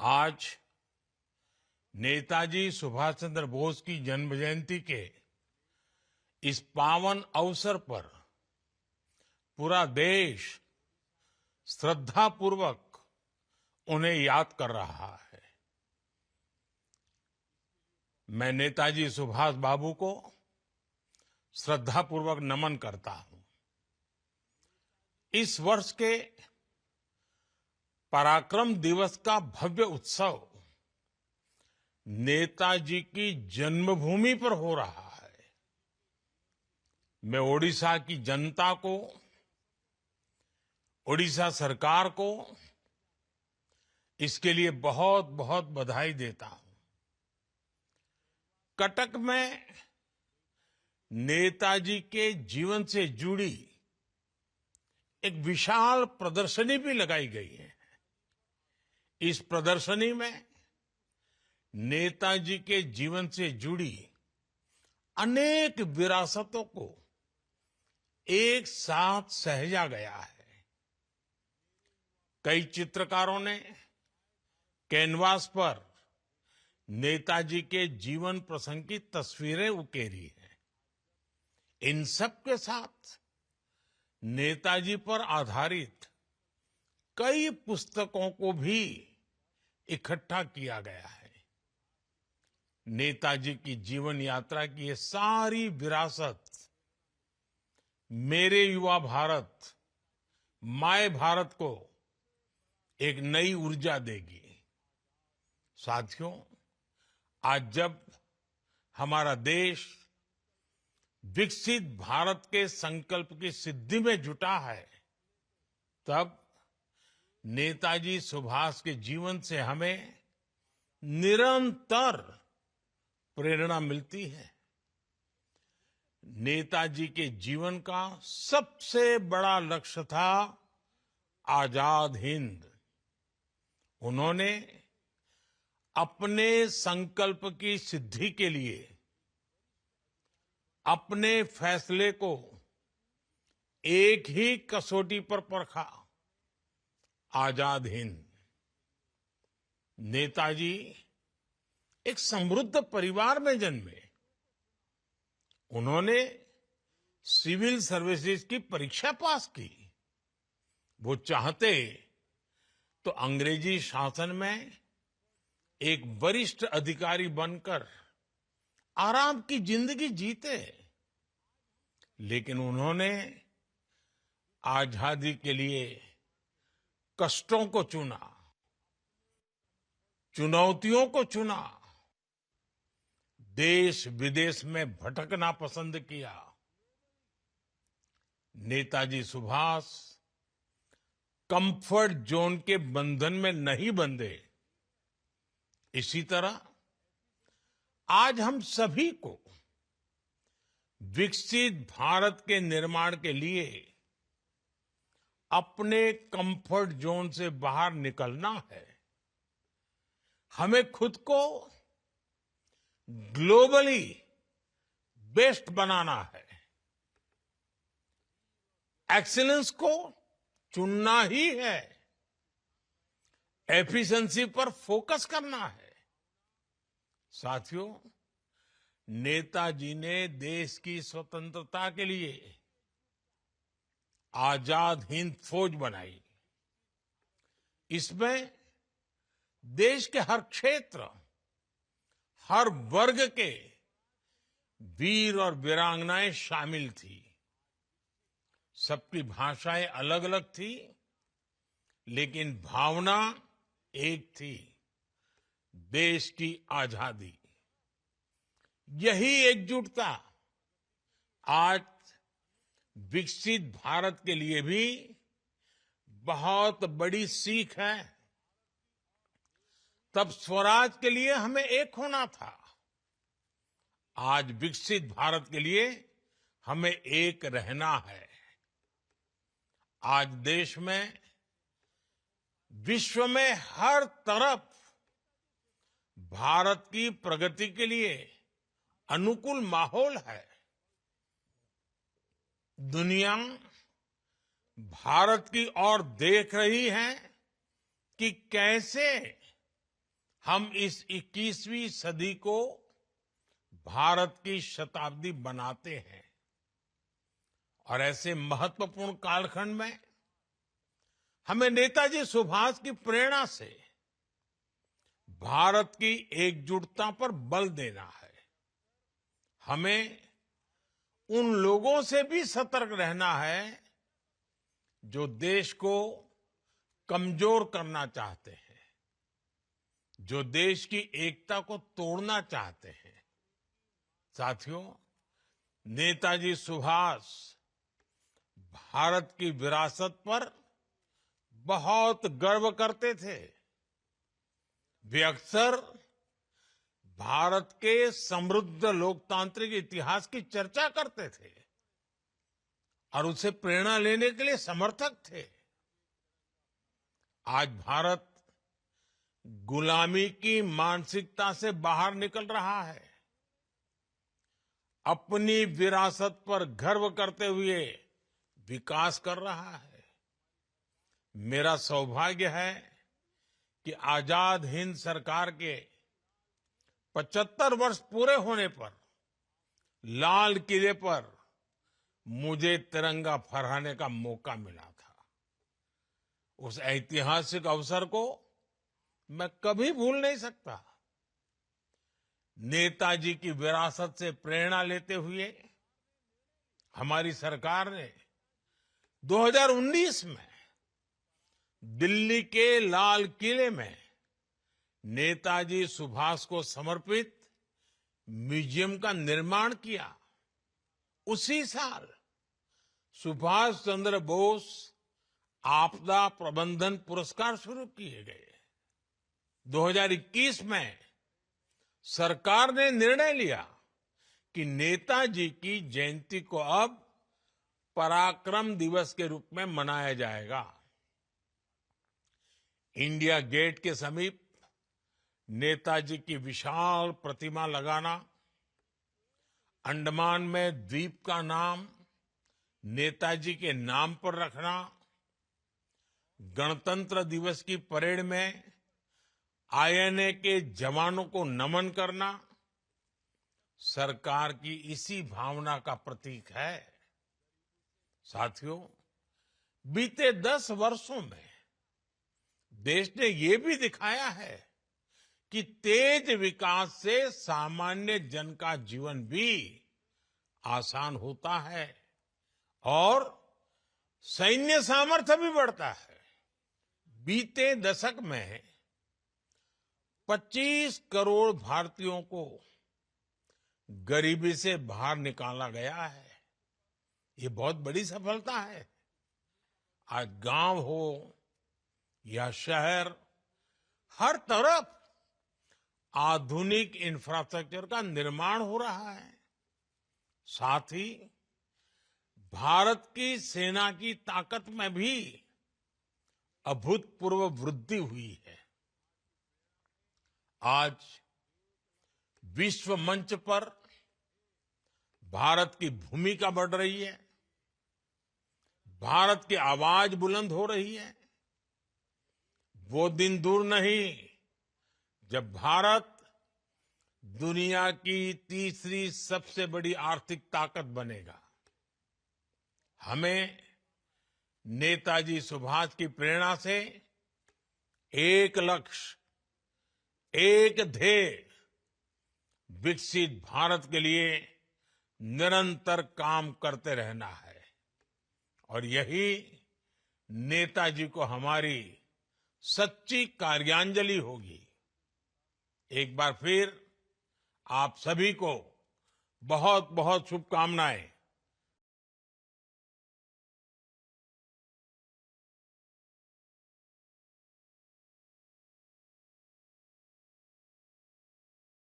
आज नेताजी सुभाष चंद्र बोस की जन्म जयंती के इस पावन अवसर पर पूरा देश श्रद्धापूर्वक उन्हें याद कर रहा है। मैं नेताजी सुभाष बाबू को श्रद्धापूर्वक नमन करता हूं। इस वर्ष के पराक्रम दिवस का भव्य उत्सव नेताजी की जन्मभूमि पर हो रहा है। मैं ओडिशा की जनता को, ओडिशा सरकार को इसके लिए बहुत बहुत बधाई देता हूं। कटक में नेताजी के जीवन से जुड़ी एक विशाल प्रदर्शनी भी लगाई गई है। इस प्रदर्शनी में नेताजी के जीवन से जुड़ी अनेक विरासतों को एक साथ सहेजा गया है। कई चित्रकारों ने कैनवास पर नेताजी के जीवन प्रसंग की तस्वीरें उकेरी हैं। इन सब के साथ नेताजी पर आधारित कई पुस्तकों को भी इकट्ठा किया गया है। नेताजी की जीवन यात्रा की ये सारी विरासत मेरे युवा भारत, माय भारत को एक नई ऊर्जा देगी। साथियों, आज जब हमारा देश विकसित भारत के संकल्प की सिद्धि में जुटा है, तब नेताजी सुभाष के जीवन से हमें निरंतर प्रेरणा मिलती है। नेताजी के जीवन का सबसे बड़ा लक्ष्य था आजाद हिंद। उन्होंने अपने संकल्प की सिद्धि के लिए अपने फैसले को एक ही कसौटी पर परखा, आजाद हिंद। नेताजी एक समृद्ध परिवार में जन्मे। उन्होंने सिविल सर्विसेज की परीक्षा पास की। वो चाहते तो अंग्रेजी शासन में एक वरिष्ठ अधिकारी बनकर आराम की जिंदगी जीते, लेकिन उन्होंने आजादी के लिए कष्टों को चुना, चुनौतियों को चुना, देश विदेश में भटकना पसंद किया। नेताजी सुभाष कंफर्ट जोन के बंधन में नहीं बंधे। इसी तरह आज हम सभी को विकसित भारत के निर्माण के लिए अपने कंफर्ट जोन से बाहर निकलना है। हमें खुद को ग्लोबली बेस्ट बनाना है। एक्सीलेंस को चुनना ही है। एफिशिएंसी पर फोकस करना है। साथियों, नेताजी ने देश की स्वतंत्रता के लिए आजाद हिंद फौज बनाई। इसमें देश के हर क्षेत्र, हर वर्ग के वीर और वीरांगनाएं शामिल थी। सबकी भाषाएं अलग अलग थी, लेकिन भावना एक थी, देश की आजादी। यही एकजुटता आज विकसित भारत के लिए भी बहुत बड़ी सीख है। तब स्वराज के लिए हमें एक होना था। आज विकसित भारत के लिए हमें एक रहना है। आज देश में, विश्व में हर तरफ भारत की प्रगति के लिए अनुकूल माहौल है। दुनिया भारत की ओर देख रही है कि कैसे हम इस 21वीं सदी को भारत की शताब्दी बनाते हैं और ऐसे महत्वपूर्ण कालखंड में हमें नेताजी सुभाष की प्रेरणा से भारत की एकजुटता पर बल देना है। हमें उन लोगों से भी सतर्क रहना है जो देश को कमजोर करना चाहते हैं, जो देश की एकता को तोड़ना चाहते हैं। साथियों, नेताजी सुभाष भारत की विरासत पर बहुत गर्व करते थे। वे अक्सर भारत के समृद्ध लोकतांत्रिक इतिहास की चर्चा करते थे और उसे प्रेरणा लेने के लिए समर्थक थे। आज भारत गुलामी की मानसिकता से बाहर निकल रहा है। अपनी विरासत पर गर्व करते हुए विकास कर रहा है। मेरा सौभाग्य है कि आजाद हिंद सरकार के 75 वर्ष पूरे होने पर लाल किले पर मुझे तिरंगा फहराने का मौका मिला था। उस ऐतिहासिक अवसर को मैं कभी भूल नहीं सकता। नेताजी की विरासत से प्रेरणा लेते हुए हमारी सरकार ने 2019 में दिल्ली के लाल किले में नेताजी सुभाष को समर्पित म्यूजियम का निर्माण किया। उसी साल सुभाष चंद्र बोस आपदा प्रबंधन पुरस्कार शुरू किए गए। 2021 में सरकार ने निर्णय लिया कि नेताजी की जयंती को अब पराक्रम दिवस के रूप में मनाया जाएगा। इंडिया गेट के समीप नेताजी की विशाल प्रतिमा लगाना, अंडमान में द्वीप का नाम नेताजी के नाम पर रखना, गणतंत्र दिवस की परेड में आईएनए के जवानों को नमन करना सरकार की इसी भावना का प्रतीक है। साथियों, बीते 10 वर्षों में देश ने ये भी दिखाया है कि तेज विकास से सामान्य जन का जीवन भी आसान होता है और सैन्य सामर्थ्य भी बढ़ता है। बीते दशक में 25 करोड़ भारतीयों को गरीबी से बाहर निकाला गया है। ये बहुत बड़ी सफलता है। आज गांव हो या शहर, हर तरफ आधुनिक इंफ्रास्ट्रक्चर का निर्माण हो रहा है। साथ ही भारत की सेना की ताकत में भी अभूतपूर्व वृद्धि हुई है। आज विश्व मंच पर भारत की भूमिका बढ़ रही है, भारत की आवाज बुलंद हो रही है। वो दिन दूर नहीं जब भारत दुनिया की तीसरी सबसे बड़ी आर्थिक ताकत बनेगा। हमें नेताजी सुभाष की प्रेरणा से एक लक्ष्य, एक ध्येय, विकसित भारत के लिए निरंतर काम करते रहना है और यही नेताजी को हमारी सच्ची कार्यांजलि होगी। एक बार फिर आप सभी को बहुत बहुत शुभकामनाएं।